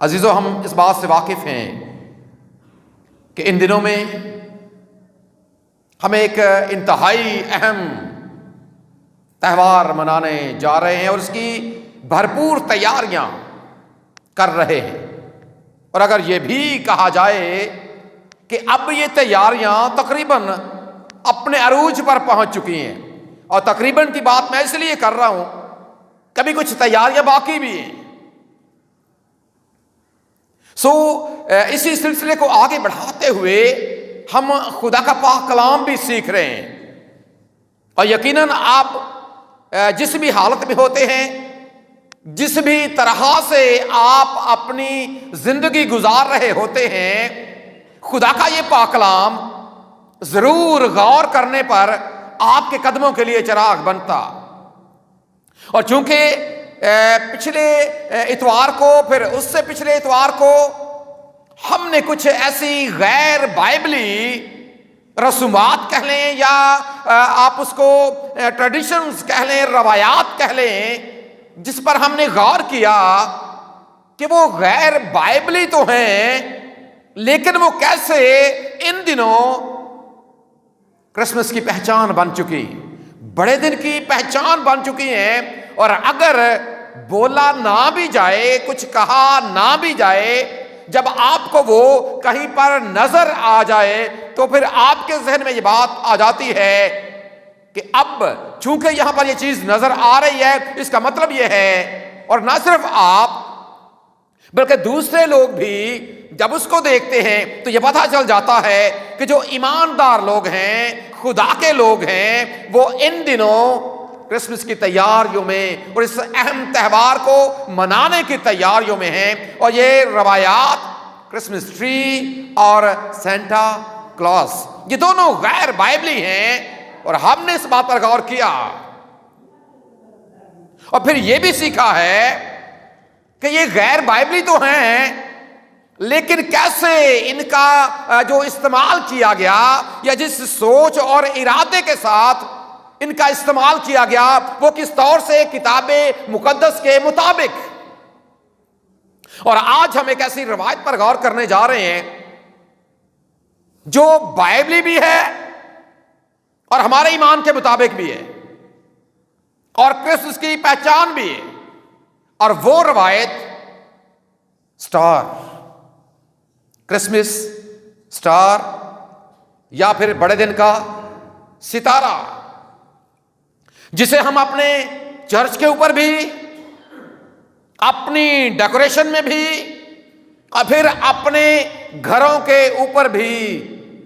عزیزو، ہم اس بات سے واقف ہیں کہ ان دنوں میں ہم ایک انتہائی اہم تہوار منانے جا رہے ہیں اور اس کی بھرپور تیاریاں کر رہے ہیں۔ اور اگر یہ بھی کہا جائے کہ اب یہ تیاریاں تقریباً اپنے عروج پر پہنچ چکی ہیں، اور تقریباً کی بات میں اس لیے کر رہا ہوں کبھی کچھ تیاریاں باقی بھی ہیں۔ اسی سلسلے کو آگے بڑھاتے ہوئے ہم خدا کا پاک کلام بھی سیکھ رہے ہیں، اور یقیناً آپ جس بھی حالت میں ہوتے ہیں، جس بھی طرح سے آپ اپنی زندگی گزار رہے ہوتے ہیں، خدا کا یہ پاک کلام ضرور غور کرنے پر آپ کے قدموں کے لیے چراغ بنتا۔ اور چونکہ پچھلے اتوار کو، پھر اس سے پچھلے اتوار کو ہم نے کچھ ایسی غیر بائبلی رسومات کہہ لیں، یا آپ اس کو ٹریڈیشنز کہہ لیں، روایات کہہ لیں، جس پر ہم نے غور کیا کہ وہ غیر بائبلی تو ہیں، لیکن وہ کیسے ان دنوں کرسمس کی پہچان بن چکی، بڑے دن کی پہچان بن چکی ہیں۔ اور اگر بولا نہ بھی جائے، کچھ کہا نہ بھی جائے، جب آپ کو وہ کہیں پر نظر آ جائے تو پھر آپ کے ذہن میں یہ بات آ جاتی ہے کہ اب چونکہ یہاں پر یہ چیز نظر آ رہی ہے، اس کا مطلب یہ ہے، اور نہ صرف آپ بلکہ دوسرے لوگ بھی جب اس کو دیکھتے ہیں تو یہ پتہ چل جاتا ہے کہ جو ایماندار لوگ ہیں، خدا کے لوگ ہیں، وہ ان دنوں کرسمس کی تیاریوں میں اور اس اہم تہوار کو منانے کی تیاریوں میں ہیں۔ اور یہ روایات، کرسمس ٹری اور سینٹا کلاس، یہ دونوں غیر بائبلی ہیں، اور ہم نے اس بات پر غور کیا اور پھر یہ بھی سیکھا ہے کہ یہ غیر بائبلی تو ہیں، لیکن کیسے ان کا جو استعمال کیا گیا، یا جس سوچ اور ارادے کے ساتھ ان کا استعمال کیا گیا، وہ کس طور سے کتاب مقدس کے مطابق۔ اور آج ہم ایک ایسی روایت پر غور کرنے جا رہے ہیں جو بائبلی بھی ہے اور ہمارے ایمان کے مطابق بھی ہے، اور کرسمس کی پہچان بھی ہے، اور وہ روایت سٹار، کرسمس سٹار، یا پھر بڑے دن کا ستارہ، جسے ہم اپنے چرچ کے اوپر بھی، اپنی ڈیکوریشن میں بھی، اور پھر اپنے گھروں کے اوپر بھی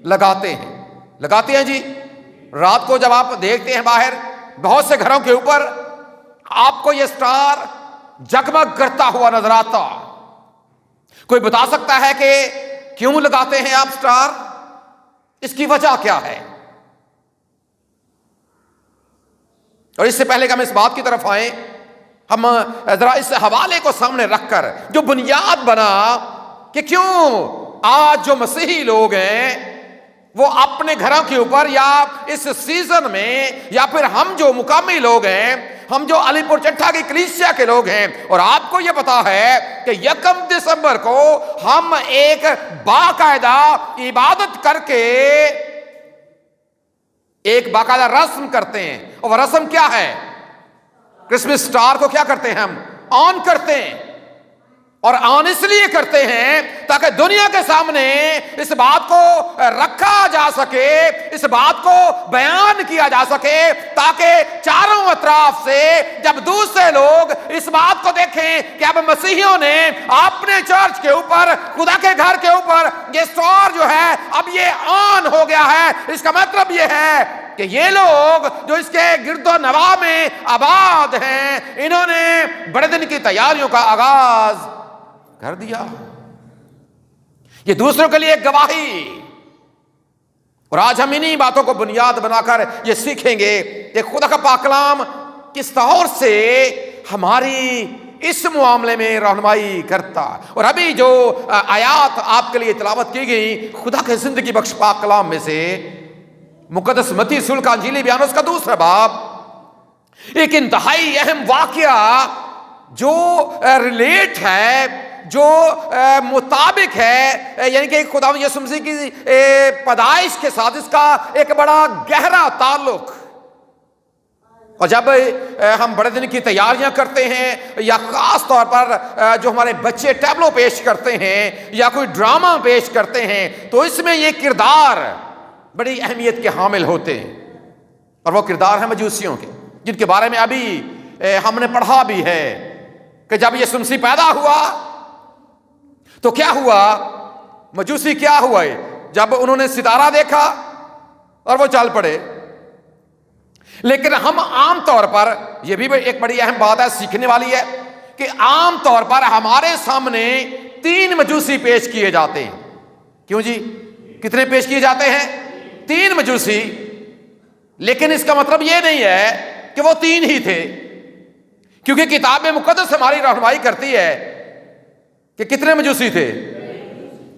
لگاتے ہیں جی۔ رات کو جب آپ دیکھتے ہیں باہر بہت سے گھروں کے اوپر، آپ کو یہ سٹار جگمگ کرتا ہوا نظر آتا۔ کوئی بتا سکتا ہے کہ کیوں لگاتے ہیں آپ سٹار؟ اس کی وجہ کیا ہے؟ اور اس سے پہلے کہ ہم اس بات کی طرف آئیں، ہم ذرا اس حوالے کو سامنے رکھ کر جو بنیاد بنا کہ کیوں آج جو مسیحی لوگ ہیں وہ اپنے گھروں کے اوپر، یا اس سیزن میں، یا پھر ہم جو مقامی لوگ ہیں، ہم جو علی پور چٹھا کی کلیسیا کے لوگ ہیں، اور آپ کو یہ پتا ہے کہ 1 دسمبر کو ہم ایک باقاعدہ عبادت کر کے ایک باقاعدہ رسم کرتے ہیں، اور وہ رسم کیا ہے؟ کرسمس سٹار کو کیا کرتے ہیں؟ ہم آن کرتے ہیں، اور آن اس لیے کرتے ہیں تاکہ دنیا کے سامنے اس بات کو رکھا جا سکے، اس بات کو بیان کیا جا سکے، تاکہ چاروں اطراف سے جب دوسرے لوگ اس بات کو دیکھیں کہ اب مسیحیوں نے اپنے چرچ کے اوپر، خدا کے گھر کے اوپر یہ سٹار جو ہے اب یہ آن ہو گیا ہے، اس کا مطلب یہ ہے کہ یہ لوگ جو اس کے گرد و نواح میں آباد ہیں، انہوں نے بڑے دن کی تیاریوں کا آغاز کر دیا۔ یہ دوسروں کے لیے ایک گواہی، اور آج ہم انہی باتوں کو بنیاد بنا کر یہ سیکھیں گے کہ خدا کا پاک کلام کس طور سے ہماری اس معاملے میں رہنمائی کرتا۔ اور ابھی جو آیات آپ کے لیے تلاوت کی گئی خدا کے زندگی بخش پاک کلام میں سے، مقدس متی رسول کا انجیلی بیان اس کا 2 باب، ایک انتہائی اہم واقعہ جو ریلیٹ ہے جو مطابق ہے، یعنی کہ خداوند یسوع مسیح کی پیدائش کے ساتھ اس کا ایک بڑا گہرا تعلق۔ اور جب ہم بڑے دن کی تیاریاں کرتے ہیں، یا خاص طور پر جو ہمارے بچے ٹیبلو پیش کرتے ہیں یا کوئی ڈرامہ پیش کرتے ہیں، تو اس میں یہ کردار بڑی اہمیت کے حامل ہوتے ہیں، اور وہ کردار ہیں مجوسیوں کے، جن کے بارے میں ابھی ہم نے پڑھا بھی ہے کہ جب یسوع مسیح پیدا ہوا تو کیا ہوا، مجوسی کیا ہوا ہے، جب انہوں نے ستارہ دیکھا اور وہ چل پڑے۔ لیکن ہم عام طور پر، یہ بھی ایک بڑی اہم بات ہے، سیکھنے والی ہے، کہ عام طور پر ہمارے سامنے 3 مجوسی پیش کیے جاتے ہیں۔ کیوں جی؟ کتنے پیش کیے جاتے ہیں؟ 3 مجوسی۔ لیکن اس کا مطلب یہ نہیں ہے کہ وہ 3 ہی تھے، کیونکہ کتاب مقدس ہماری رہنمائی کرتی ہے کہ کتنے مجوسی تھے؟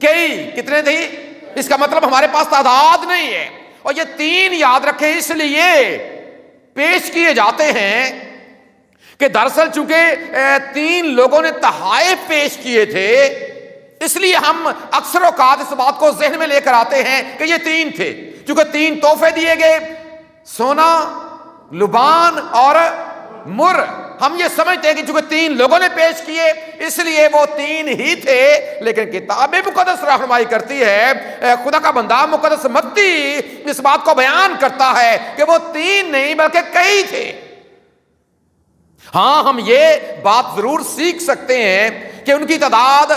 کئی۔ کتنے تھے؟ اس کا مطلب ہمارے پاس تعداد نہیں ہے، اور یہ 3 یاد رکھیں اس لیے پیش کیے جاتے ہیں کہ دراصل چونکہ 3 لوگوں نے تحائف پیش کیے تھے، اس لیے ہم اکثر اوقات اس بات کو ذہن میں لے کر آتے ہیں کہ یہ 3 تھے، چونکہ 3 تحفے دیے گئے، سونا، لبان اور مر۔ ہم یہ سمجھتے ہیں کہ چونکہ 3 لوگوں نے پیش کیے اس لیے وہ 3 ہی تھے، لیکن کتاب مقدس رہنمائی کرتی ہے، خدا کا بندہ مقدس متی اس بات کو بیان کرتا ہے کہ وہ 3 نہیں بلکہ کئی تھے۔ ہاں، ہم یہ بات ضرور سیکھ سکتے ہیں کہ ان کی تعداد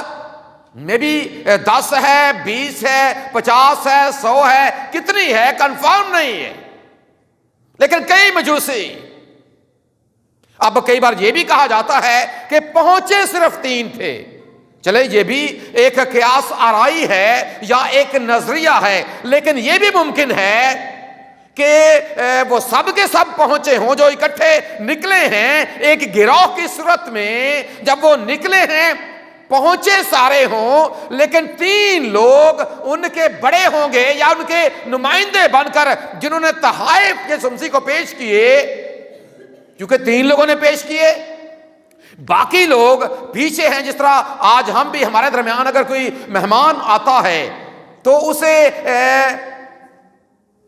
میں بھی 10 ہے، 20 ہے، 50 ہے، 100 ہے، کتنی ہے کنفرم نہیں ہے، لیکن کئی مجوسی۔ اب کئی بار یہ بھی کہا جاتا ہے کہ پہنچے صرف 3 تھے۔ چلے، یہ بھی ایک قیاس آرائی ہے یا ایک نظریہ ہے، لیکن یہ بھی ممکن ہے کہ وہ سب کے سب پہنچے ہوں جو اکٹھے نکلے ہیں ایک گروہ کی صورت میں۔ جب وہ نکلے ہیں پہنچے سارے ہوں، لیکن 3 لوگ ان کے بڑے ہوں گے یا ان کے نمائندے بن کر جنہوں نے تحائف یسوع مسیح کو پیش کیے، کیونکہ 3 لوگوں نے پیش کیے، باقی لوگ پیچھے ہیں۔ جس طرح آج ہم بھی، ہمارے درمیان اگر کوئی مہمان آتا ہے تو اسے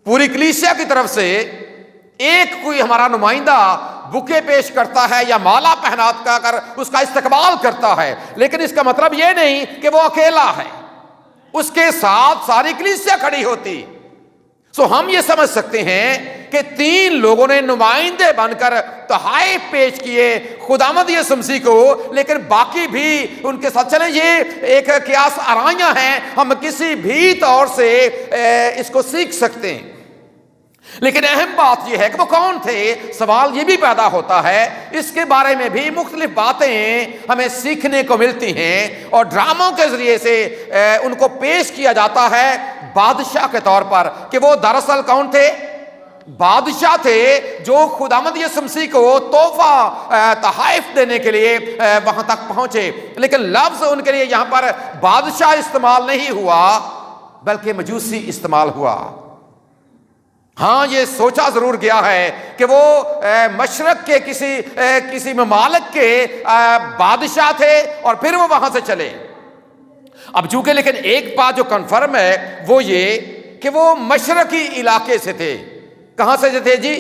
پوری کلیسیا کی طرف سے ایک کوئی ہمارا نمائندہ بکے پیش کرتا ہے یا مالا پہنا کر اس کا استقبال کرتا ہے، لیکن اس کا مطلب یہ نہیں کہ وہ اکیلا ہے، اس کے ساتھ ساری کلیسیا کھڑی ہوتی۔ سو ہم یہ سمجھ سکتے ہیں کہ 3 لوگوں نے نمائندے بن کر تحائف پیش کیے خداوند یسوع مسیح کو، لیکن باقی بھی ان کے ساتھ چلیں۔ یہ ایک قیاس آرائیاں ہیں، ہم کسی بھی طور سے اس کو سیکھ سکتے ہیں، لیکن اہم بات یہ ہے کہ وہ کون تھے۔ سوال یہ بھی پیدا ہوتا ہے، اس کے بارے میں بھی مختلف باتیں ہمیں سیکھنے کو ملتی ہیں، اور ڈراموں کے ذریعے سے ان کو پیش کیا جاتا ہے بادشاہ کے طور پر، کہ وہ دراصل کون تھے؟ بادشاہ تھے جو خداوند یسوع مسیح کو تحفہ تحائف دینے کے لیے وہاں تک پہنچے، لیکن لفظ ان کے لیے یہاں پر بادشاہ استعمال نہیں ہوا بلکہ مجوسی استعمال ہوا۔ ہاں، یہ سوچا ضرور گیا ہے کہ وہ مشرق کے کسی ممالک کے بادشاہ تھے اور پھر وہ وہاں سے چلے۔ اب چونکہ لیکن ایک بات جو کنفرم ہے وہ یہ کہ وہ مشرقی علاقے سے تھے۔ کہاں سے تھے جی؟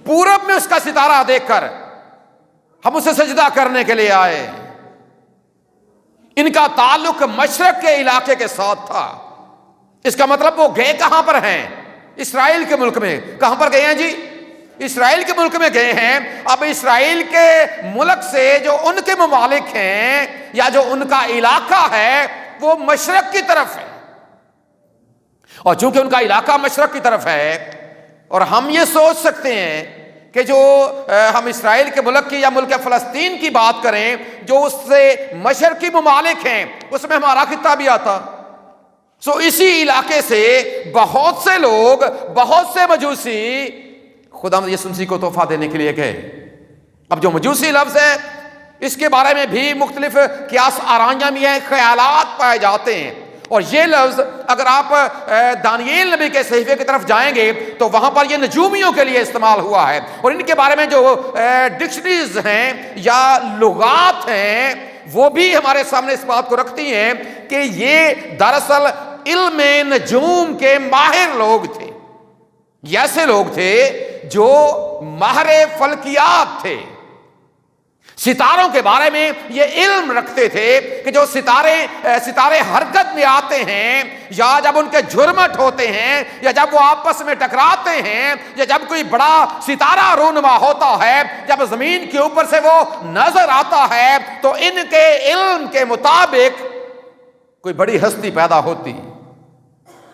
پورب میں اس کا ستارہ دیکھ کر ہم اسے سجدہ کرنے کے لیے آئے۔ ان کا تعلق مشرق کے علاقے کے ساتھ تھا۔ اس کا مطلب وہ گئے کہاں پر ہیں؟ اسرائیل کے ملک میں۔ کہاں پر گئے ہیں جی؟ اسرائیل کے ملک میں گئے ہیں۔ اب اسرائیل کے ملک سے جو ان کے ممالک ہیں یا جو ان کا علاقہ ہے وہ مشرق کی طرف ہے، اور چونکہ ان کا علاقہ مشرق کی طرف ہے، اور ہم یہ سوچ سکتے ہیں کہ جو ہم اسرائیل کے ملک کی یا ملک فلسطین کی بات کریں جو اس سے مشرقی ممالک ہیں، اس میں ہمارا خطہ بھی آتا۔ سو اسی علاقے سے بہت سے لوگ، بہت سے مجوسی خداوند یسوع مسیح کو تحفہ دینے کے لیے گئے۔ اب جو مجوسی لفظ ہے اس کے بارے میں بھی مختلف قیاس آرائیاں بھی ہیں، خیالات پائے جاتے ہیں، اور یہ لفظ اگر آپ دانییل نبی کے صحیفے کی طرف جائیں گے تو وہاں پر یہ نجومیوں کے لیے استعمال ہوا ہے، اور ان کے بارے میں جو ڈکشنریز ہیں یا لغات ہیں وہ بھی ہمارے سامنے اس بات کو رکھتی ہیں کہ یہ دراصل علم نجوم کے ماہر لوگ تھے، یہ ایسے لوگ تھے جو ماہر فلکیات تھے، ستاروں کے بارے میں یہ علم رکھتے تھے کہ جو ستارے حرکت میں آتے ہیں، یا جب ان کے جھرمٹ ہوتے ہیں، یا جب وہ آپس میں ٹکراتے ہیں، یا جب کوئی بڑا ستارہ رونما ہوتا ہے، جب زمین کے اوپر سے وہ نظر آتا ہے، تو ان کے علم کے مطابق کوئی بڑی ہستی پیدا ہوتی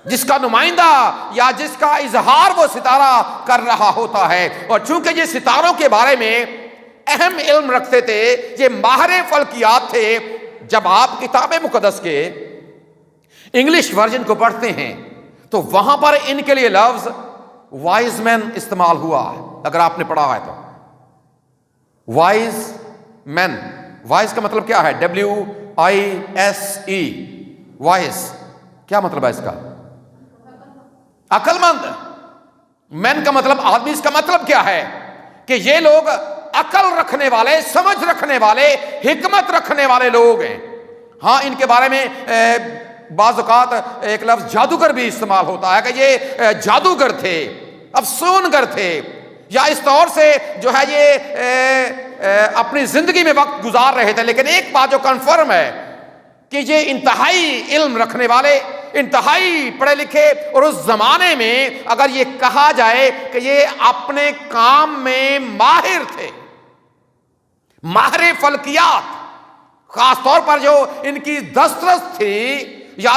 جس کا نمائندہ یا جس کا اظہار وہ ستارہ کر رہا ہوتا ہے۔ اور چونکہ یہ ستاروں کے بارے میں اہم علم رکھتے تھے، یہ ماہر فلکیات تھے، جب آپ کتاب مقدس کے انگلش ورژن کو پڑھتے ہیں تو وہاں پر ان کے لیے لفظ وائز مین استعمال ہوا ہے۔ اگر آپ نے پڑھا ہے تو وائز مین، وائز کا مطلب کیا ہے؟ WISE، وائز کیا مطلب ہے اس کا؟ عقل مند۔ مین کا مطلب آدمی، اس کا مطلب کیا ہے کہ یہ لوگ عقل رکھنے والے، سمجھ رکھنے والے، حکمت رکھنے والے لوگ ہیں۔ ہاں، ان کے بارے میں بعض اوقات ایک لفظ جادوگر بھی استعمال ہوتا ہے کہ یہ جادوگر تھے، افسونگر تھے، یا اس طور سے جو ہے یہ اپنی زندگی میں وقت گزار رہے تھے۔ لیکن ایک بات جو کنفرم ہے کہ یہ انتہائی علم رکھنے والے، انتہائی پڑھے لکھے، اور اس زمانے میں اگر یہ کہا جائے کہ یہ اپنے کام میں ماہر تھے، ماہر فلکیات، خاص طور پر جو ان کی دسترس تھی، یا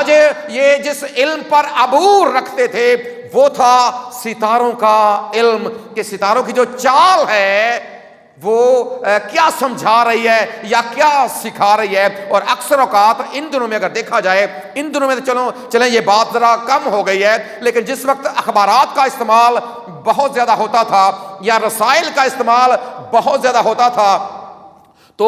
یہ جس علم پر عبور رکھتے تھے، وہ تھا ستاروں کا علم، کہ ستاروں کی جو چال ہے وہ کیا سمجھا رہی ہے یا کیا سکھا رہی ہے۔ اور اکثر اوقات ان دنوں میں اگر دیکھا جائے، ان دنوں میں تو چلیں یہ بات ذرا کم ہو گئی ہے، لیکن جس وقت اخبارات کا استعمال بہت زیادہ ہوتا تھا یا رسائل کا استعمال بہت زیادہ ہوتا تھا، تو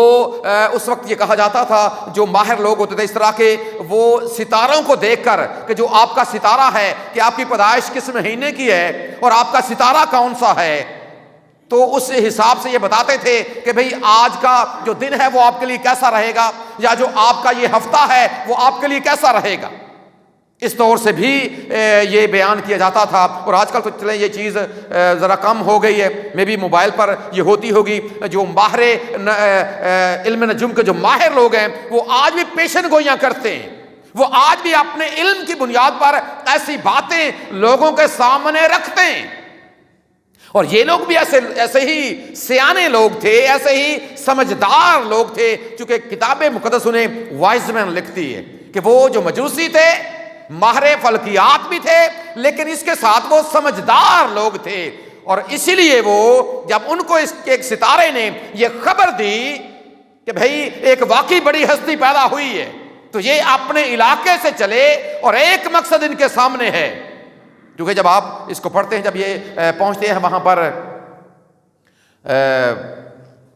اس وقت یہ کہا جاتا تھا، جو ماہر لوگ ہوتے تھے اس طرح کے، وہ ستاروں کو دیکھ کر کہ جو آپ کا ستارہ ہے، کہ آپ کی پیدائش کس مہینے کی ہے اور آپ کا ستارہ کون سا ہے، تو اس حساب سے یہ بتاتے تھے کہ بھئی آج کا جو دن ہے وہ آپ کے لیے کیسا رہے گا، یا جو آپ کا یہ ہفتہ ہے وہ آپ کے لیے کیسا رہے گا۔ اس طور سے بھی یہ بیان کیا جاتا تھا۔ اور آج کل تو چلیں یہ چیز ذرا کم ہو گئی ہے، میں بھی موبائل پر یہ ہوتی ہوگی، جو ماہر علم نجوم کے جو ماہر لوگ ہیں وہ آج بھی پیشن گوئیاں کرتے ہیں، وہ آج بھی اپنے علم کی بنیاد پر ایسی باتیں لوگوں کے سامنے رکھتے ہیں۔ اور یہ لوگ بھی ایسے ہی سیانے لوگ تھے، ایسے ہی سمجھدار لوگ تھے، چونکہ کتاب مقدس انہیں وائز مین لکھتی ہے کہ وہ جو مجوسی تھے، ماہر فلکیات بھی تھے، لیکن اس کے ساتھ وہ سمجھدار لوگ تھے۔ اور اسی لیے وہ جب ان کو ایک ستارے نے یہ خبر دی کہ بھئی ایک واقعی بڑی ہستی پیدا ہوئی ہے، تو یہ اپنے علاقے سے چلے اور ایک مقصد ان کے سامنے ہے۔ کیونکہ جب آپ اس کو پڑھتے ہیں، جب یہ پہنچتے ہیں وہاں پر،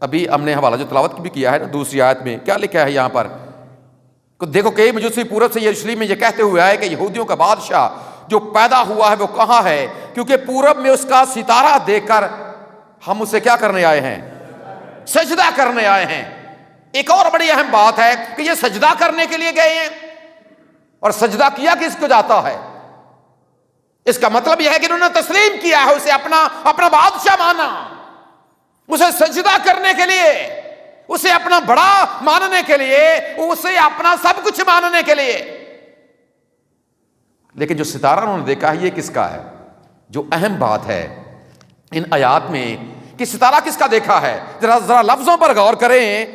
ابھی ہم نے حوالہ جو تلاوت بھی کیا ہے نا، دوسری آیت میں کیا لکھا ہے یہاں پر، دیکھو کہ مجوسی پورب سے یروشلم میں یہ کہتے ہوئے آئے کہ یہودیوں کا بادشاہ جو پیدا ہوا ہے وہ کہاں ہے، کیونکہ پورب میں اس کا ستارہ دیکھ کر ہم اسے کیا کرنے آئے ہیں؟ سجدہ کرنے آئے ہیں۔ ایک اور بڑی اہم بات ہے کہ یہ سجدہ کرنے کے لیے گئے ہیں، اور سجدہ کیا کس کو جاتا ہے؟ اس کا مطلب یہ ہے کہ انہوں نے تسلیم کیا ہے، اسے اپنا بادشاہ مانا، اسے سجدہ کرنے کے لیے، اسے اپنا بڑا ماننے کے لیے، اسے اپنا سب کچھ ماننے کے لیے۔ لیکن جو ستارہ انہوں نے دیکھا ہے یہ کس کا ہے؟ جو اہم بات ہے ان آیات میں کہ ستارہ کس کا دیکھا ہے، ذرا لفظوں پر غور کریں،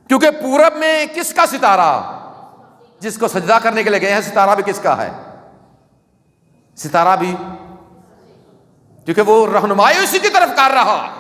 کیونکہ پورب میں کس کا ستارہ؟ جس کو سجدہ کرنے کے لیے گئے ہیں، ستارہ بھی کس کا ہے؟ ستارہ بھی، کیونکہ وہ رہنمائی اسی کی طرف کر رہا،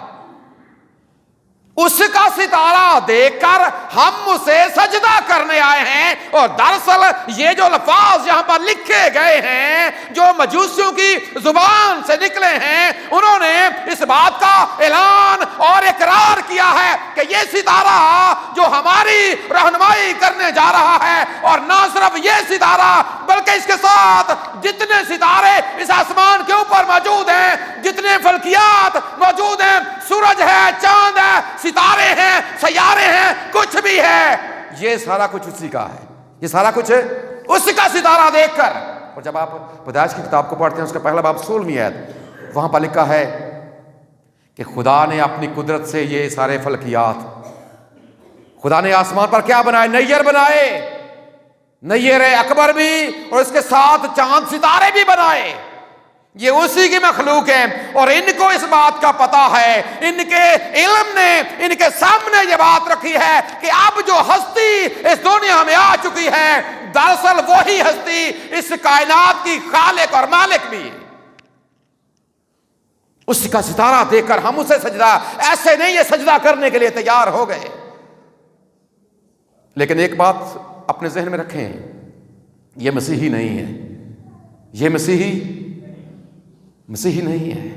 اس کا ستارہ دیکھ کر ہم اسے سجدہ کرنے آئے ہیں۔ اور دراصل یہ جو الفاظ یہاں پر لکھے گئے ہیں، جو مجوسیوں کی زبان سے نکلے ہیں، انہوں نے اس بات کا اعلان اور اقرار کیا ہے کہ یہ ستارہ جو ہماری رہنمائی کرنے جا رہا ہے، اور نہ صرف یہ ستارہ بلکہ اس کے ساتھ جتنے ستارے اس آسمان کے اوپر موجود ہیں، جتنے فلکیات موجود ہیں، سورج ہے، چاند ہے، ستارے ہیں، سیارے ہیں، کچھ بھی ہے، یہ سارا کچھ اسی کا ہے، یہ سارا کچھ اس کا ستارہ دیکھ کر۔ اور جب آپ پیدائش کی کتاب کو پڑھتے ہیں اس کا پہلا باب 16ویں آیت، وہاں پر لکھا ہے کہ خدا نے اپنی قدرت سے یہ سارے فلکیات، خدا نے آسمان پر کیا بنائے؟ نیر بنائے، نیر اکبر بھی، اور اس کے ساتھ چاند ستارے بھی بنائے، یہ اسی کی مخلوق ہیں۔ اور ان کو اس بات کا پتہ ہے، ان کے علم نے ان کے سامنے یہ بات رکھی ہے کہ اب جو ہستی اس دنیا میں آ چکی ہے، دراصل وہی ہستی اس کائنات کی خالق اور مالک بھی ہے۔ اس کا ستارہ دیکھ کر ہم اسے سجدہ، ایسے نہیں یہ سجدہ کرنے کے لیے تیار ہو گئے۔ لیکن ایک بات اپنے ذہن میں رکھیں، یہ مسیحی نہیں ہے، یہ مسیحی نہیں ہے،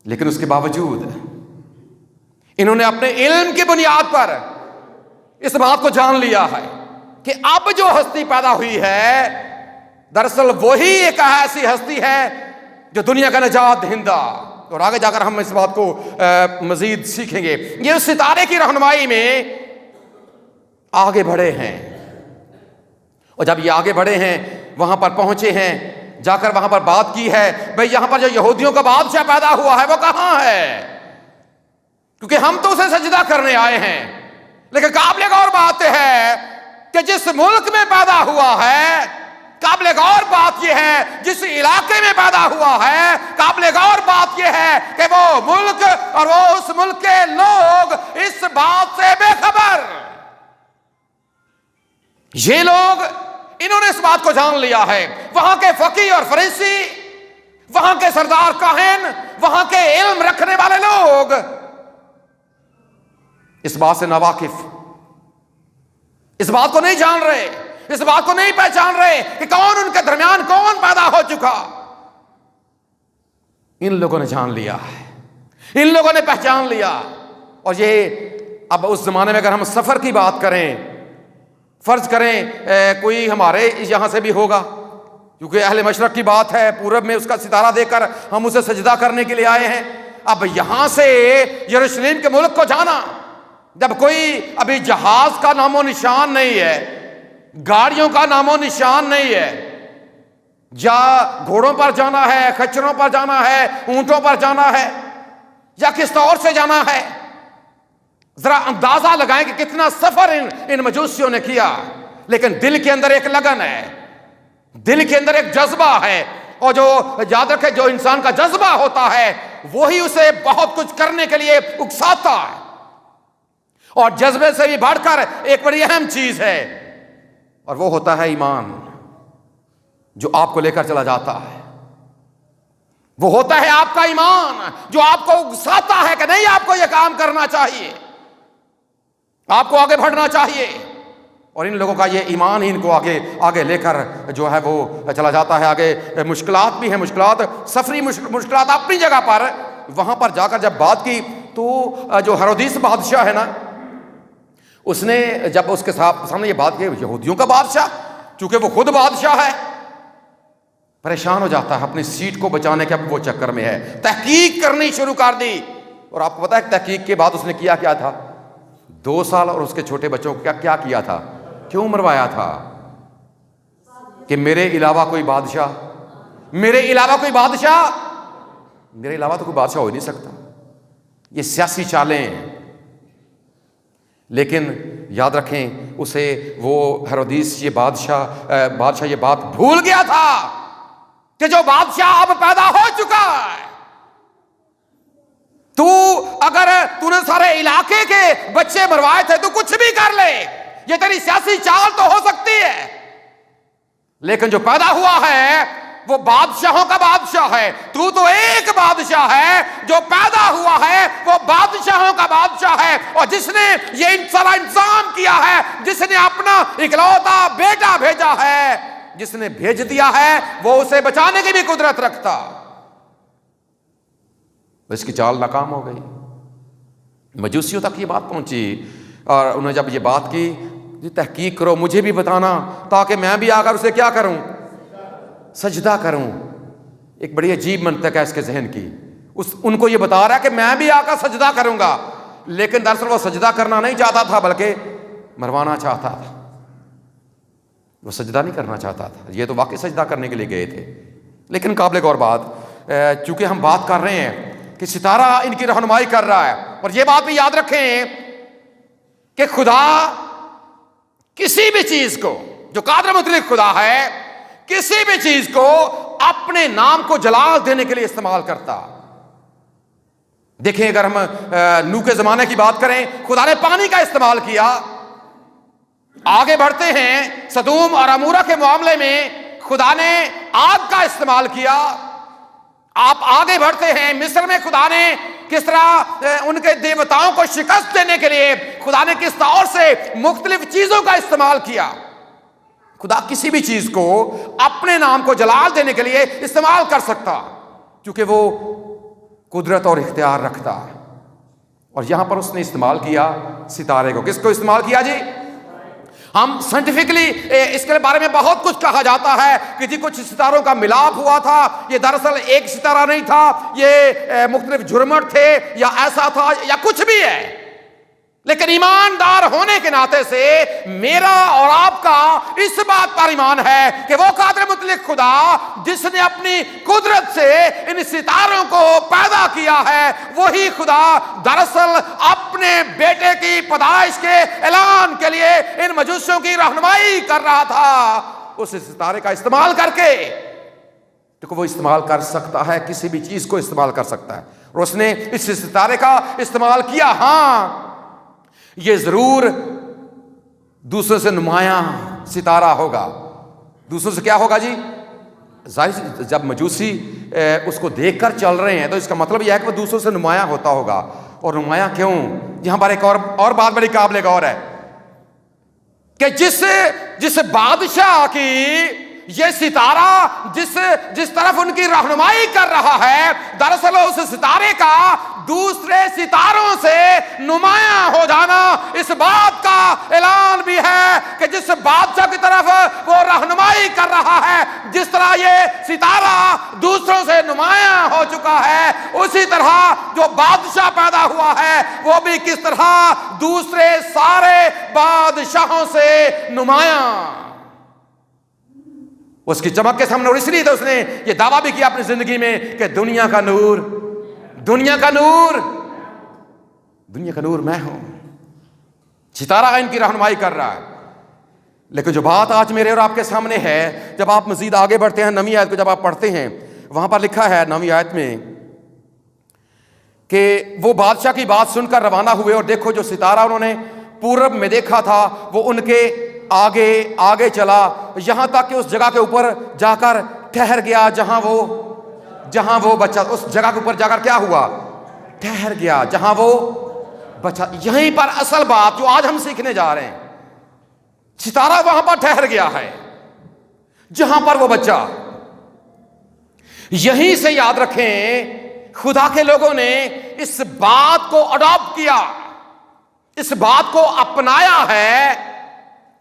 لیکن اس کے باوجود انہوں نے اپنے علم کی بنیاد پر اس بات کو جان لیا ہے کہ اب جو ہستی پیدا ہوئی ہے دراصل وہی ایک ایسی ہستی ہے جو دنیا کا نجات دہندہ۔ اور آگے جا کر ہم اس بات کو مزید سیکھیں گے۔ یہ اس ستارے کی رہنمائی میں آگے بڑھے ہیں، اور جب یہ آگے بڑھے ہیں، وہاں پر پہنچے ہیں، جا کر وہاں پر بات کی ہے، بھئی یہاں پر جو یہودیوں کا بادشاہ پیدا ہوا ہے وہ کہاں ہے؟ کیونکہ ہم تو اسے سجدہ کرنے آئے ہیں، لیکن قابل غور بات ہے کہ جس ملک میں پیدا ہوا ہے، قابل غور بات یہ ہے جس علاقے میں پیدا ہوا ہے، قابل غور بات یہ ہے کہ وہ ملک اور وہ اس ملک کے لوگ اس بات سے بے خبر۔ یہ لوگ، انہوں نے اس بات کو جان لیا ہے، وہاں کے فقیہ اور فریسی، وہاں کے سردار کاہن، وہاں کے علم رکھنے والے لوگ اس بات سے ناواقف، اس بات کو نہیں جان رہے، اس بات کو نہیں پہچان رہے کہ کون ان کے درمیان کون پیدا ہو چکا۔ ان لوگوں نے جان لیا ہے، ان لوگوں نے پہچان لیا۔ اور یہ اب اس زمانے میں اگر ہم سفر کی بات کریں، فرض کریں کوئی ہمارے یہاں سے بھی ہوگا، کیونکہ اہل مشرق کی بات ہے، پورب میں اس کا ستارہ دیکھ کر ہم اسے سجدہ کرنے کے لیے آئے ہیں۔ اب یہاں سے یروشلم کے ملک کو جانا، جب کوئی ابھی جہاز کا نام و نشان نہیں ہے، گاڑیوں کا نام و نشان نہیں ہے، یا گھوڑوں پر جانا ہے، خچروں پر جانا ہے، اونٹوں پر جانا ہے، یا کس طور سے جانا ہے، ذرا اندازہ لگائیں کہ کتنا سفر ان مجوسیوں نے کیا۔ لیکن دل کے اندر ایک لگن ہے، دل کے اندر ایک جذبہ ہے، اور جو یاد رکھے جو انسان کا جذبہ ہوتا ہے وہی اسے بہت کچھ کرنے کے لیے اکساتا ہے۔ اور جذبے سے بھی بڑھ کر ایک بڑی اہم چیز ہے، اور وہ ہوتا ہے ایمان، جو آپ کو لے کر چلا جاتا ہے۔ وہ ہوتا ہے آپ کا ایمان جو آپ کو اکساتا ہے کہ نہیں، آپ کو یہ کام کرنا چاہیے، آپ کو آگے بڑھنا چاہیے۔ اور ان لوگوں کا یہ ایمان ہی ان کو آگے لے کر جو ہے وہ چلا جاتا ہے۔ آگے مشکلات بھی ہیں، مشکلات، سفری مشکلات اپنی جگہ پر۔ وہاں پر جا کر جب بات کی تو جو ہیرودیس بادشاہ ہے نا، اس نے جب اس کے سامنے یہ بات کی، یہودیوں کا بادشاہ، چونکہ وہ خود بادشاہ ہے، پریشان ہو جاتا ہے، اپنی سیٹ کو بچانے کے اب وہ چکر میں ہے، تحقیق کرنی شروع کر دی۔ اور آپ کو پتا ہے تحقیق کے بعد اس نے کیا تھا؟ 2 سال اور اس کے چھوٹے بچوں کو کیا کیا تھا، کیوں مروایا تھا؟ کہ میرے علاوہ کوئی بادشاہ، میرے علاوہ کوئی بادشاہ، میرے علاوہ تو کوئی بادشاہ ہو ہی نہیں سکتا۔ یہ سیاسی چالیں ہیں۔ لیکن یاد رکھیں اسے وہ ہیرودیس یہ بادشاہ یہ بات بھول گیا تھا کہ جو بادشاہ اب پیدا ہو چکا ہے، تو اگر تو نے سارے علاقے کے بچے مروائے تھے تو کچھ بھی کر لے، یہ تیری سیاسی چال تو ہو سکتی ہے، لیکن جو پیدا ہوا ہے وہ بادشاہوں کا بادشاہ ہے۔ تو ایک بادشاہ ہے، جو پیدا ہوا ہے وہ بادشاہوں کا بادشاہ ہے، اور جس نے یہ سارا انتظام کیا ہے، جس نے اپنا اکلوتا بیٹا بھیجا ہے، جس نے بھیج دیا ہے، وہ اسے بچانے کی بھی قدرت رکھتا۔ اس کی چال ناکام ہو گئی، مجوسیوں تک یہ بات پہنچی، اور انہوں نے جب یہ بات کی، تحقیق کرو، مجھے بھی بتانا تاکہ میں بھی آ کر اسے کیا کروں، سجدہ کروں۔ ایک بڑی عجیب منطق ہے اس کے ذہن کی، ان کو یہ بتا رہا ہے کہ میں بھی آ کر سجدہ کروں گا، لیکن دراصل وہ سجدہ کرنا نہیں چاہتا تھا بلکہ مروانا چاہتا تھا. وہ سجدہ نہیں کرنا چاہتا تھا، یہ تو واقعی سجدہ کرنے کے لیے گئے تھے. لیکن قابل غور بات، چونکہ ہم بات کر رہے ہیں کہ ستارہ ان کی رہنمائی کر رہا ہے، اور یہ بات بھی یاد رکھیں کہ خدا کسی بھی چیز کو، جو قادر مطلق خدا ہے، کسی بھی چیز کو اپنے نام کو جلال دینے کے لیے استعمال کرتا. دیکھیں اگر ہم نوح کے زمانے کی بات کریں، خدا نے پانی کا استعمال کیا. آگے بڑھتے ہیں سدوم اور عمورہ کے معاملے میں خدا نے آگ کا استعمال کیا. آپ آگے بڑھتے ہیں مصر میں خدا نے کس طرح ان کے دیوتاؤں کو شکست دینے کے لیے خدا نے کس طور سے مختلف چیزوں کا استعمال کیا. خدا کسی بھی چیز کو اپنے نام کو جلال دینے کے لیے استعمال کر سکتا، کیونکہ وہ قدرت اور اختیار رکھتا. اور یہاں پر اس نے استعمال کیا ستارے کو. کس کو استعمال کیا جی؟ ہم سائنٹیفکلی اس کے بارے میں بہت کچھ کہا جاتا ہے کہ جی کچھ ستاروں کا ملاپ ہوا تھا، یہ دراصل ایک ستارہ نہیں تھا، یہ مختلف جھرمٹ تھے، یا ایسا تھا، یا کچھ بھی ہے. لیکن ایماندار ہونے کے ناطے سے میرا اور آپ کا اس بات پر ایمان ہے کہ وہ قادر مطلق خدا جس نے اپنی قدرت سے ان ستاروں کو پیدا کیا ہے، وہی خدا دراصل اپنے بیٹے کی پیدائش کے اعلان کے لیے ان مجوسیوں کی رہنمائی کر رہا تھا اس ستارے کا استعمال کر کے. کیونکہ وہ استعمال کر سکتا ہے، کسی بھی چیز کو استعمال کر سکتا ہے، اور اس نے اس ستارے کا استعمال کیا. ہاں، یہ ضرور دوسروں سے نمایاں ستارہ ہوگا. دوسروں سے کیا ہوگا جی؟ ظاہر جب مجوسی اس کو دیکھ کر چل رہے ہیں تو اس کا مطلب یہ ہے کہ وہ دوسروں سے نمایاں ہوتا ہوگا. اور نمایاں کیوں؟ یہاں پر ایک اور بات بڑی قابل غور ہے کہ جس بادشاہ کی یہ ستارہ جس طرف ان کی رہنمائی کر رہا ہے، دراصل اس ستارے کا دوسرے ستاروں سے نمایاں ہو جانا اس بات کا اعلان بھی ہے کہ جس بادشاہ کی طرف وہ رہنمائی کر رہا ہے، جس طرح یہ ستارہ دوسروں سے نمایاں ہو چکا ہے، اسی طرح جو بادشاہ پیدا ہوا ہے وہ بھی کس طرح دوسرے سارے بادشاہوں سے نمایاں اس کی چمک کے سامنے. اور اس لیے تو اس نے یہ دعویٰ بھی کیا اپنی زندگی میں کہ دنیا کا نور میں ہوں. ستارہ ان کی رہنمائی کر رہا ہے. لیکن جو بات آج میرے اور آپ کے سامنے ہے، جب آپ مزید آگے بڑھتے ہیں 9ویں آیت کو جب آپ پڑھتے ہیں، وہاں پر لکھا ہے 9ویں آیت میں کہ وہ بادشاہ کی بات سن کر روانہ ہوئے، اور دیکھو جو ستارہ انہوں نے پورب میں دیکھا تھا وہ ان کے آگے چلا، یہاں تک کہ اس جگہ کے اوپر جا کر ٹھہر گیا جہاں وہ بچہ. اس جگہ کے اوپر جا کر کیا ہوا؟ ٹھہر گیا جہاں وہ بچہ. یہیں پر اصل بات جو آج ہم سیکھنے جا رہے ہیں، ستارہ وہاں پر ٹھہر گیا ہے جہاں پر وہ بچہ. یہیں سے یاد رکھیں خدا کے لوگوں نے اس بات کو اڈاپٹ کیا، اس بات کو اپنایا ہے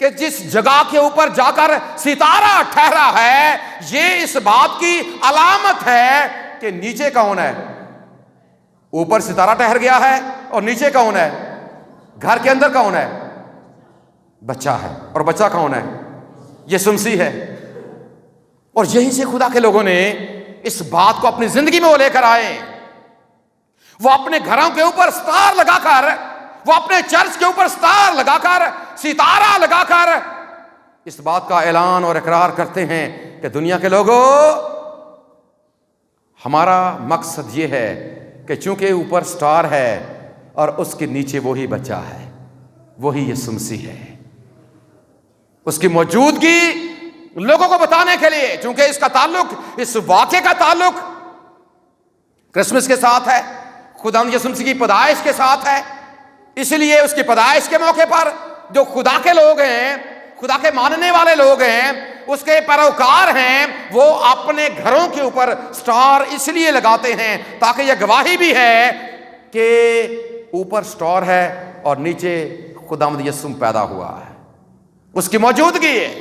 کہ جس جگہ کے اوپر جا کر ستارہ ٹھہرا ہے، یہ اس بات کی علامت ہے کہ نیچے کون ہے. اوپر ستارہ ٹھہر گیا ہے اور نیچے کون ہے؟ گھر کے اندر کون ہے؟ بچہ ہے. اور بچہ کون ہے؟ یسوع مسیح ہے. اور یہیں سے خدا کے لوگوں نے اس بات کو اپنی زندگی میں وہ لے کر آئے. وہ اپنے گھروں کے اوپر سٹار لگا کر، وہ اپنے چرچ کے اوپر سٹار لگا کر، ستارہ لگا کر اس بات کا اعلان اور اقرار کرتے ہیں کہ دنیا کے لوگوں، ہمارا مقصد یہ ہے کہ چونکہ اوپر سٹار ہے اور اس کے نیچے وہی بچہ ہے، وہی یسوع مسیح ہے، اس کی موجودگی لوگوں کو بتانے کے لیے، چونکہ اس کا تعلق، اس واقعے کا تعلق کرسمس کے ساتھ ہے، خدا یسوع مسیح کی پیدائش کے ساتھ ہے. اس لیے اس کی پیدائش کے موقع پر جو خدا کے لوگ ہیں، خدا کے ماننے والے لوگ ہیں، اس کے پیروکار ہیں، وہ اپنے گھروں کے اوپر سٹار اس لیے لگاتے ہیں تاکہ یہ گواہی بھی ہے کہ اوپر سٹار ہے اور نیچے خداوند یسوع پیدا ہوا ہے، اس کی موجودگی ہے.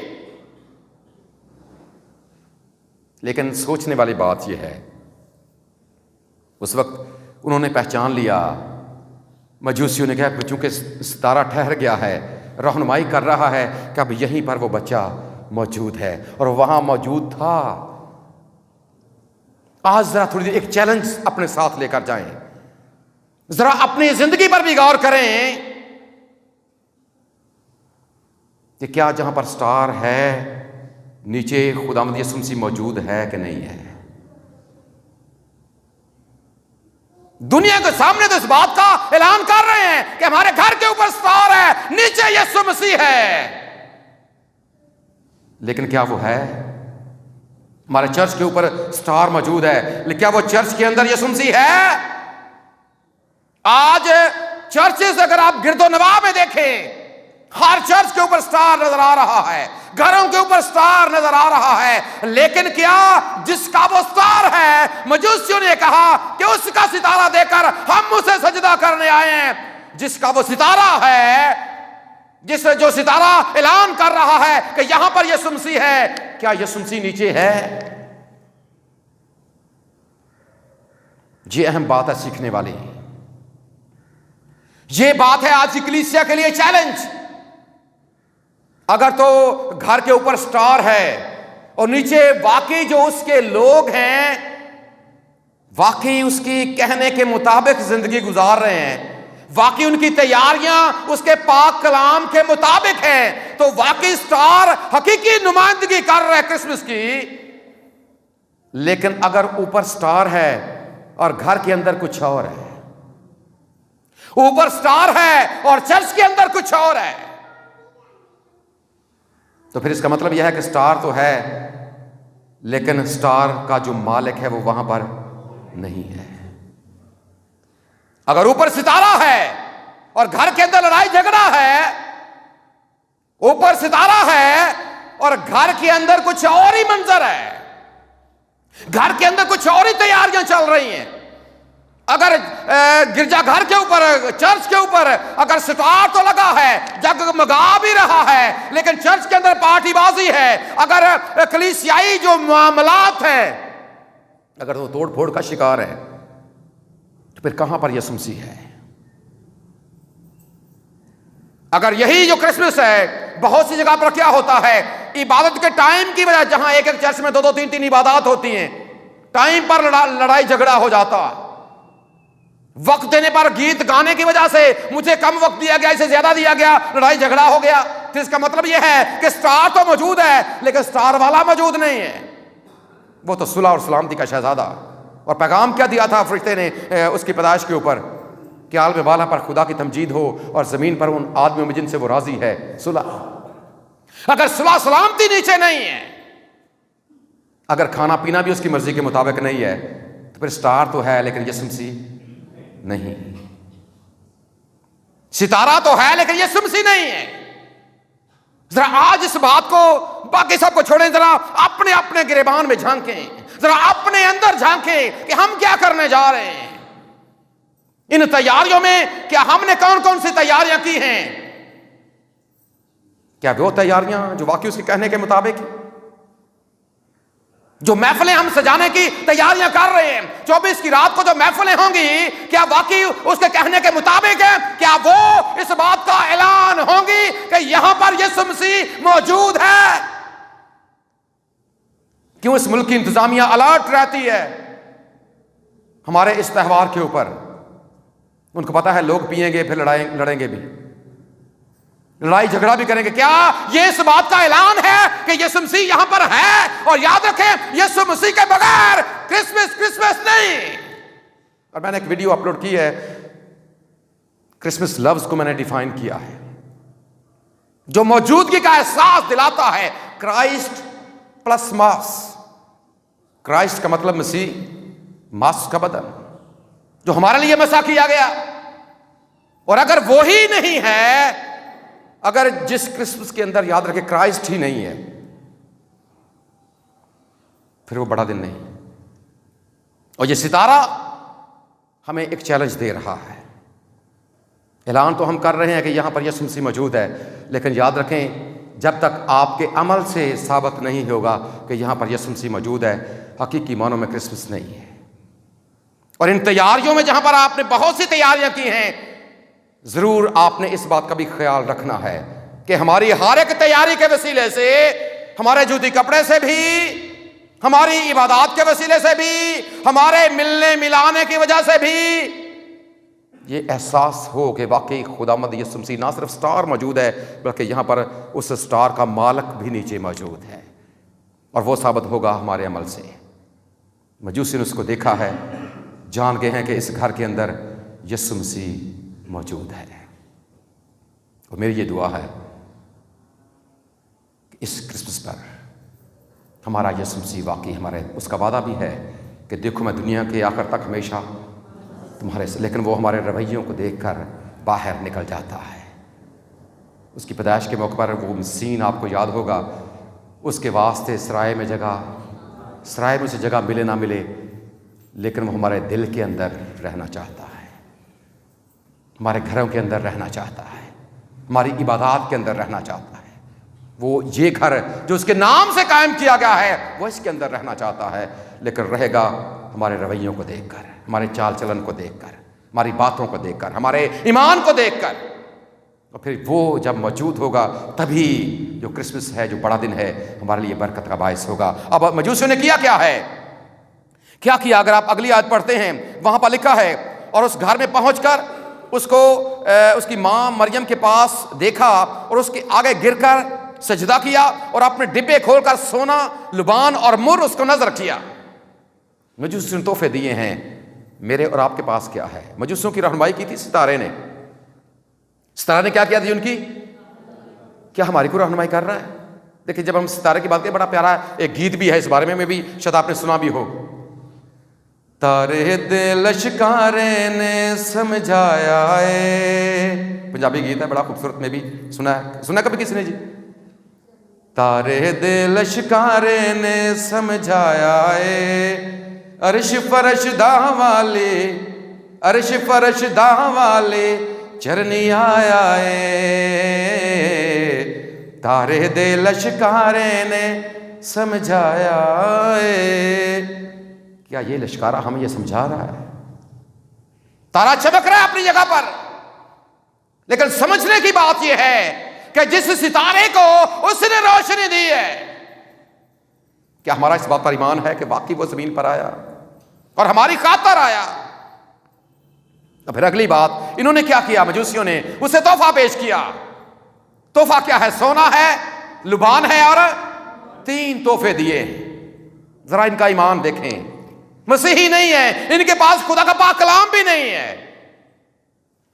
لیکن سوچنے والی بات یہ ہے اس وقت انہوں نے پہچان لیا، مجوسیوں نے کہا چونکہ ستارہ ٹھہر گیا ہے، رہنمائی کر رہا ہے کہ اب یہیں پر وہ بچہ موجود ہے، اور وہاں موجود تھا۔ آج ذرا تھوڑی دیر ایک چیلنج اپنے ساتھ لے کر جائیں، ذرا اپنی زندگی پر بھی غور کریں کہ کیا جہاں پر سٹار ہے نیچے خداوند یسوع مسیح موجود ہے کہ نہیں ہے؟ دنیا کے سامنے تو اس بات کا اعلان کر رہے ہیں کہ ہمارے گھر کے اوپر سٹار ہے، نیچے یسوع مسیح ہے، لیکن کیا وہ ہے؟ ہمارے چرچ کے اوپر سٹار موجود ہے، لیکن کیا وہ چرچ کے اندر یسوع مسیح ہے؟ آج چرچز اگر آپ گرد و نواح میں دیکھیں، ہر چرچ کے اوپر سٹار نظر آ رہا ہے، گھروں کے اوپر سٹار نظر آ رہا ہے، لیکن کیا جس کا وہ سٹار ہے، مجوسیوں نے کہا کہ اس کا ستارہ دے کر ہم اسے سجدہ کرنے آئے ہیں، جس کا وہ ستارہ ہے، جو ستارہ اعلان کر رہا ہے کہ یہاں پر یسوع مسیح ہے، کیا یسوع مسیح نیچے ہے؟ یہ اہم بات ہے سیکھنے والی، یہ بات ہے آج کی کلیسیا کے لیے چیلنج۔ اگر تو گھر کے اوپر سٹار ہے اور نیچے واقعی جو اس کے لوگ ہیں واقعی اس کی کہنے کے مطابق زندگی گزار رہے ہیں، واقعی ان کی تیاریاں اس کے پاک کلام کے مطابق ہیں، تو واقعی سٹار حقیقی نمائندگی کر رہے کرسمس کی۔ لیکن اگر اوپر سٹار ہے اور گھر کے اندر کچھ اور ہے، اوپر سٹار ہے اور چرچ کے اندر کچھ اور ہے، تو پھر اس کا مطلب یہ ہے کہ سٹار تو ہے لیکن سٹار کا جو مالک ہے وہ وہاں پر نہیں ہے۔ اگر اوپر ستارہ ہے اور گھر کے اندر لڑائی جھگڑا ہے، اوپر ستارہ ہے اور گھر کے اندر کچھ اور ہی منظر ہے، گھر کے اندر کچھ اور ہی تیاریاں چل رہی ہیں، اگر گرجا گھر کے اوپر، چرچ کے اوپر اگر سٹار تو لگا ہے، جگمگا بھی رہا ہے، لیکن چرچ کے اندر پارٹی بازی ہے، اگر کلیسیائی جو معاملات ہیں اگر وہ توڑ پھوڑ کا شکار ہے، تو پھر کہاں پر یسوع مسیح ہے؟ اگر یہی جو کرسمس ہے، بہت سی جگہ پر کیا ہوتا ہے، عبادت کے ٹائم کی وجہ، جہاں ایک ایک چرچ میں دو دو تین تین عبادات ہوتی ہیں، ٹائم پر لڑائی جھگڑا ہو جاتا، وقت دینے پر گیت گانے کی وجہ سے مجھے کم وقت دیا گیا، اسے زیادہ دیا گیا، لڑائی جھگڑا ہو گیا۔ تو اس کا مطلب یہ ہے کہ سٹار تو موجود ہے لیکن سٹار والا موجود نہیں ہے، وہ تو صلح اور سلامتی کا شہزادہ۔ اور پیغام کیا دیا تھا فرشتے نے اس کی پیدائش کے اوپر کہ عالم بالا پر خدا کی تمجید ہو اور زمین پر ان آدمیوں میں جن سے وہ راضی ہے صلح۔ اگر صلح سلامتی نیچے نہیں ہے، اگر کھانا پینا بھی اس کی مرضی کے مطابق نہیں ہے، تو پھر سٹار تو ہے لیکن یسوع مسیح نہیں، ستارہ تو ہے لیکن یسوع مسیح نہیں ہے۔ ذرا آج اس بات کو باقی سب کو چھوڑیں، ذرا اپنے اپنے گریبان میں جھانکیں، ذرا اپنے اندر جھانکیں کہ ہم کیا کرنے جا رہے ہیں ان تیاریوں میں، کیا ہم نے کون کون سی تیاریاں کی ہیں، کیا وہ تیاریاں جو واقعی اس کے کہنے کے مطابق، جو محفلیں ہم سجانے کی تیاریاں کر رہے ہیں، 24 کی رات کو جو محفلیں ہوں گی، کیا واقعی اس کے کہنے کے مطابق ہے؟ کیا وہ اس بات کا اعلان ہوں گی کہ یہاں پر یسوع مسیح موجود ہے؟ کیوں اس ملک کی انتظامیہ الرٹ رہتی ہے ہمارے اس تہوار کے اوپر؟ ان کو پتا ہے لوگ پیئیں گے، پھر لڑیں گے بھی، لڑائی جھگڑا بھی کریں گے۔ کیا یہ اس بات کا اعلان ہے کہ یسوع مسیح یہاں پر ہے؟ اور یاد رکھیں، یسوع مسیح کے بغیر کرسمس نہیں۔ اور میں نے ایک ویڈیو اپلوڈ کی ہے، کرسمس لفظ کو میں نے ڈیفائن کیا ہے، جو موجودگی کا احساس دلاتا ہے، کرائسٹ پلس ماس۔ کرائسٹ کا مطلب مسیح، ماس کا بدن، جو ہمارے لیے مسح کیا گیا۔ اور اگر وہی نہیں ہے، اگر جس کرسمس کے اندر یاد رکھے کرائسٹ ہی نہیں ہے، پھر وہ بڑا دن نہیں۔ اور یہ ستارہ ہمیں ایک چیلنج دے رہا ہے۔ اعلان تو ہم کر رہے ہیں کہ یہاں پر یسوع مسیح موجود ہے، لیکن یاد رکھیں جب تک آپ کے عمل سے ثابت نہیں ہوگا کہ یہاں پر یسوع مسیح موجود ہے، حقیقی معنوں میں کرسمس نہیں ہے۔ اور ان تیاریوں میں جہاں پر آپ نے بہت سی تیاریاں کی ہیں، ضرور آپ نے اس بات کا بھی خیال رکھنا ہے کہ ہماری ہر ایک تیاری کے وسیلے سے، ہمارے جوتی کپڑے سے بھی، ہماری عبادات کے وسیلے سے بھی، ہمارے ملنے ملانے کی وجہ سے بھی یہ احساس ہو کہ واقعی خداوند یسوع مسیح نہ صرف سٹار موجود ہے، بلکہ یہاں پر اس سٹار کا مالک بھی نیچے موجود ہے، اور وہ ثابت ہوگا ہمارے عمل سے۔ مجوسیوں نے اس کو دیکھا ہے، جان گئے ہیں کہ اس گھر کے اندر یسوع مسیح موجود ہے۔ اور میری یہ دعا ہے کہ اس کرسمس پر ہمارا یسوع مسیح واقعی ہمارے، اس کا وعدہ بھی ہے کہ دیکھو میں دنیا کے آخر تک ہمیشہ تمہارے سے، لیکن وہ ہمارے رویوں کو دیکھ کر باہر نکل جاتا ہے۔ اس کی پیدائش کے موقع پر وہ سین آپ کو یاد ہوگا، اس کے واسطے سرائے میں اسے جگہ ملے نہ ملے، لیکن وہ ہمارے دل کے اندر رہنا چاہتا ہے، ہمارے گھروں کے اندر رہنا چاہتا ہے، ہماری عبادات کے اندر رہنا چاہتا ہے۔ وہ یہ گھر جو اس کے نام سے قائم کیا گیا ہے، وہ اس کے اندر رہنا چاہتا ہے، لیکن رہے گا ہمارے رویوں کو دیکھ کر، ہمارے چال چلن کو دیکھ کر، ہماری باتوں کو دیکھ کر، ہمارے ایمان کو دیکھ کر۔ اور پھر وہ جب موجود ہوگا تبھی جو کرسمس ہے، جو بڑا دن ہے، ہمارے لیے برکت کا باعث ہوگا۔ اب مجوسیوں نے کیا ہے؟ کیا اگر آپ اگلی آیت پڑھتے ہیں، وہاں پر لکھا ہے، اور اس گھر میں پہنچ کر اس کو اس کی ماں مریم کے پاس دیکھا اور اس کے آگے گر کر سجدہ کیا اور اپنے ڈبے کھول کر سونا، لبان اور مر اس کو نذر کیا۔ مجوسیوں نے تحفے دیے ہیں، میرے اور آپ کے پاس کیا ہے؟ مجوسیوں کی رہنمائی کی تھی ستارے نے۔ ستارے نے کیا کیا تھی ان کی؟ کیا ہماری کو رہنمائی کر رہا ہے؟ دیکھیں جب ہم ستارے کی بات کریں، بڑا پیارا ایک گیت بھی ہے اس بارے میں بھی شاید آپ نے سنا بھی ہو۔ تارے دے لشکارے نے سمجھایا ہے، پنجابی گیت ہے، بڑا خوبصورت، میں بھی سنا کبھی کسی نے جی؟ تارے دے لشکارے نے سمجھایا ہے، عرش فرش داں والے، عرش فرش داں والے چرنی آیا ہے، تارے دے لشکارے نے سمجھایا ہے۔ کیا یہ لشکارہ ہمیں یہ سمجھا رہا ہے؟ تارا چمک رہا ہے اپنی جگہ پر، لیکن سمجھنے کی بات یہ ہے کہ جس ستارے کو اس نے روشنی دی ہے، کیا ہمارا اس بات پر ایمان ہے کہ واقعی وہ زمین پر آیا اور ہماری خاطر آیا؟ اور پھر اگلی بات، انہوں نے کیا کیا؟ مجوسیوں نے اسے تحفہ پیش کیا۔ تحفہ کیا ہے؟ سونا ہے، لبان ہے، اور 3 تحفے دیے۔ ذرا ان کا ایمان دیکھیں، مسیحی نہیں ہے، ان کے پاس خدا کا پاک کلام بھی نہیں ہے،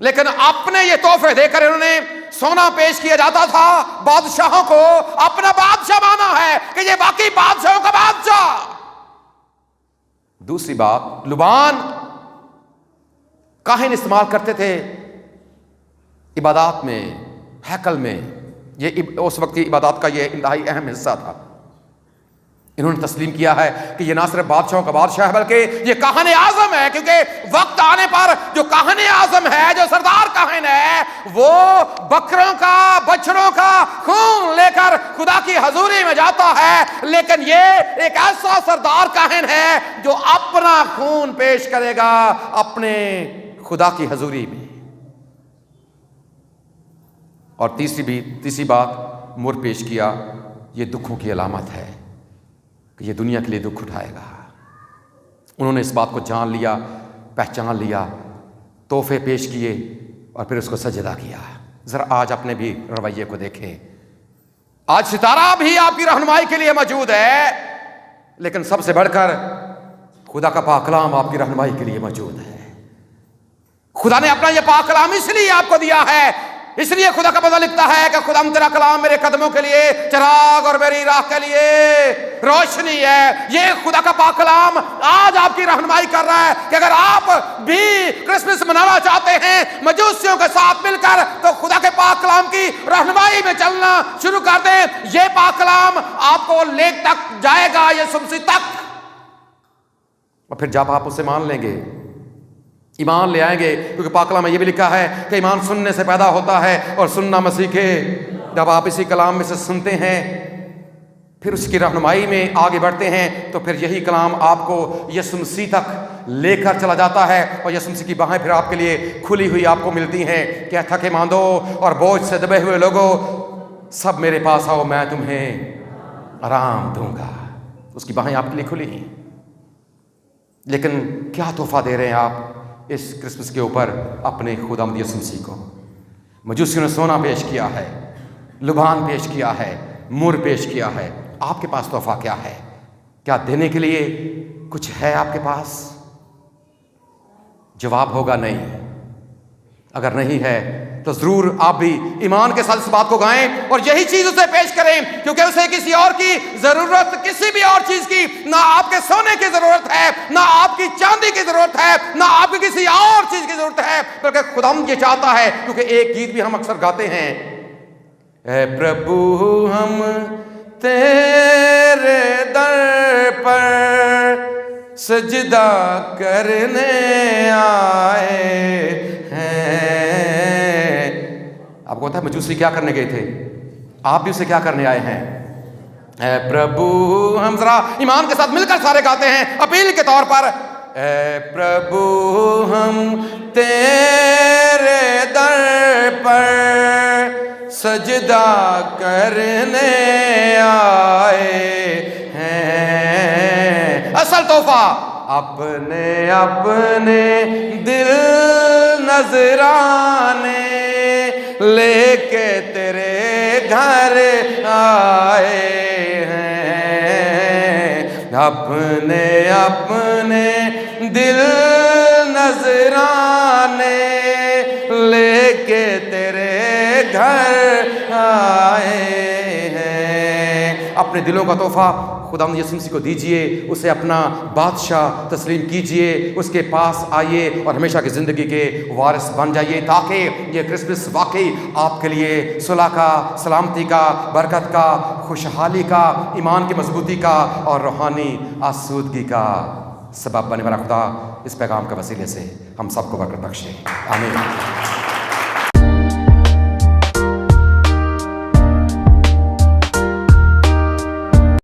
لیکن اپنے یہ تحفے دے کر انہوں نے، سونا پیش کیا جاتا تھا بادشاہوں کو، اپنا بادشاہ مانا ہے کہ یہ باقی بادشاہوں کا بادشاہ۔ دوسری بات، لبان کاہن استعمال کرتے تھے عبادات میں، ہیکل میں، یہ اس وقت کی عبادات کا یہ انتہائی اہم حصہ تھا۔ انہوں نے تسلیم کیا ہے کہ یہ نہ صرف بادشاہوں کا بادشاہ ہے بلکہ یہ کاہن اعظم ہے، کیونکہ وقت آنے پر جو کاہن اعظم ہے، جو سردار کاہن ہے، وہ بکروں کا، بچڑوں کا خون لے کر خدا کی حضوری میں جاتا ہے، لیکن یہ ایک ایسا سردار کاہن ہے جو اپنا خون پیش کرے گا اپنے خدا کی حضوری میں۔ اور تیسری بات، مر پیش کیا، یہ دکھوں کی علامت ہے کہ یہ دنیا کے لیے دکھ اٹھائے گا۔ انہوں نے اس بات کو جان لیا، پہچان لیا، تحفے پیش کیے اور پھر اس کو سجدہ کیا۔ ذرا آج اپنے بھی رویے کو دیکھیں، آج ستارہ بھی آپ کی رہنمائی کے لیے موجود ہے، لیکن سب سے بڑھ کر خدا کا پاک کلام آپ کی رہنمائی کے لیے موجود ہے۔ خدا نے اپنا یہ پاک کلام اس لیے آپ کو دیا ہے، اس لیے خدا کا بندہ لکھتا ہے کہ خدا تیرا کلام میرے قدموں کے لیے چراغ اور میری راہ کے لیے روشنی ہے۔ یہ خدا کا پاک کلام آج آپ کی رہنمائی کر رہا ہے کہ اگر آپ بھی کرسمس منانا چاہتے ہیں مجوسیوں کے ساتھ مل کر، تو خدا کے پاک کلام کی رہنمائی میں چلنا شروع کر دیں۔ یہ پاک کلام آپ کو لے تک جائے گا، یسوع مسیح تک، اور پھر جب آپ اسے مان لیں گے، ایمان لے آئیں گے، کیونکہ پاک کلام میں یہ بھی لکھا ہے کہ ایمان سننے سے پیدا ہوتا ہے اور سننا مسیح کے۔ جب آپ اسی کلام میں سے سنتے ہیں، پھر اس کی رہنمائی میں آگے بڑھتے ہیں، تو پھر یہی کلام آپ کو یسوع مسیح تک لے کر چلا جاتا ہے، اور یسوع مسیح کی باہیں پھر آپ کے لیے کھلی ہوئی آپ کو ملتی ہیں کہ تھکے ماندو اور بوجھ سے دبے ہوئے لوگوں، سب میرے پاس آؤ، میں تمہیں آرام دوں گا۔ اس کی باہیں آپ کے لیے کھلی ہیں۔ لیکن کیا تحفہ دے رہے ہیں آپ اس کرسمس کے اوپر اپنے خداوند یسوع مسیح کو؟ مجوسیوں نے سونا پیش کیا ہے، لبان پیش کیا ہے، مر پیش کیا ہے۔ آپ کے پاس تحفہ کیا ہے؟ کیا دینے کے لیے کچھ ہے آپ کے پاس؟ جواب ہوگا نہیں۔ اگر نہیں ہے تو ضرور آپ بھی ایمان کے ساتھ اس بات کو گائیں اور یہی چیز اسے پیش کریں، کیونکہ اسے کسی اور کی ضرورت، کسی بھی اور چیز کی، نہ آپ کے سونے کی ضرورت ہے، نہ آپ کی چاندی کی ضرورت ہے، نہ آپ کی کسی اور چیز کی ضرورت ہے، بلکہ خداوند یہ چاہتا ہے۔ کیونکہ ایک گیت بھی ہم اکثر گاتے ہیں، اے پربھو ہم تیرے در پر سجدہ کرنے آئے ہیں۔ آپ کو پتہ ہے مجوسی کیا کرنے گئے تھے؟ آپ بھی اسے کیا کرنے آئے ہیں؟ اے پربھو، ہم ذرا ایمان کے ساتھ مل کر سارے گاتے ہیں اپیل کے طور پر، اے پربھو ہم تیرے در پر سجدہ کرنے آئے ہیں۔ اصل تحفہ اپنے اپنے دل نذرانے لے کے تیرے گھر آئے ہیں، اپنے اپنے دل نذرانے لے کے تیرے گھر آئے ہیں۔ اپنے دلوں کا تحفہ خداوند یسوع مسیح کو دیجئے، اسے اپنا بادشاہ تسلیم کیجئے، اس کے پاس آئیے اور ہمیشہ کی زندگی کے وارث بن جائیے، تاکہ یہ کرسمس واقعی آپ کے لیے صلح کا، سلامتی کا، برکت کا، خوشحالی کا، ایمان کی مضبوطی کا اور روحانی آسودگی کا سبب بنے۔ والا خدا اس پیغام کے وسیلے سے ہم سب کو برکت بخشے، آمین۔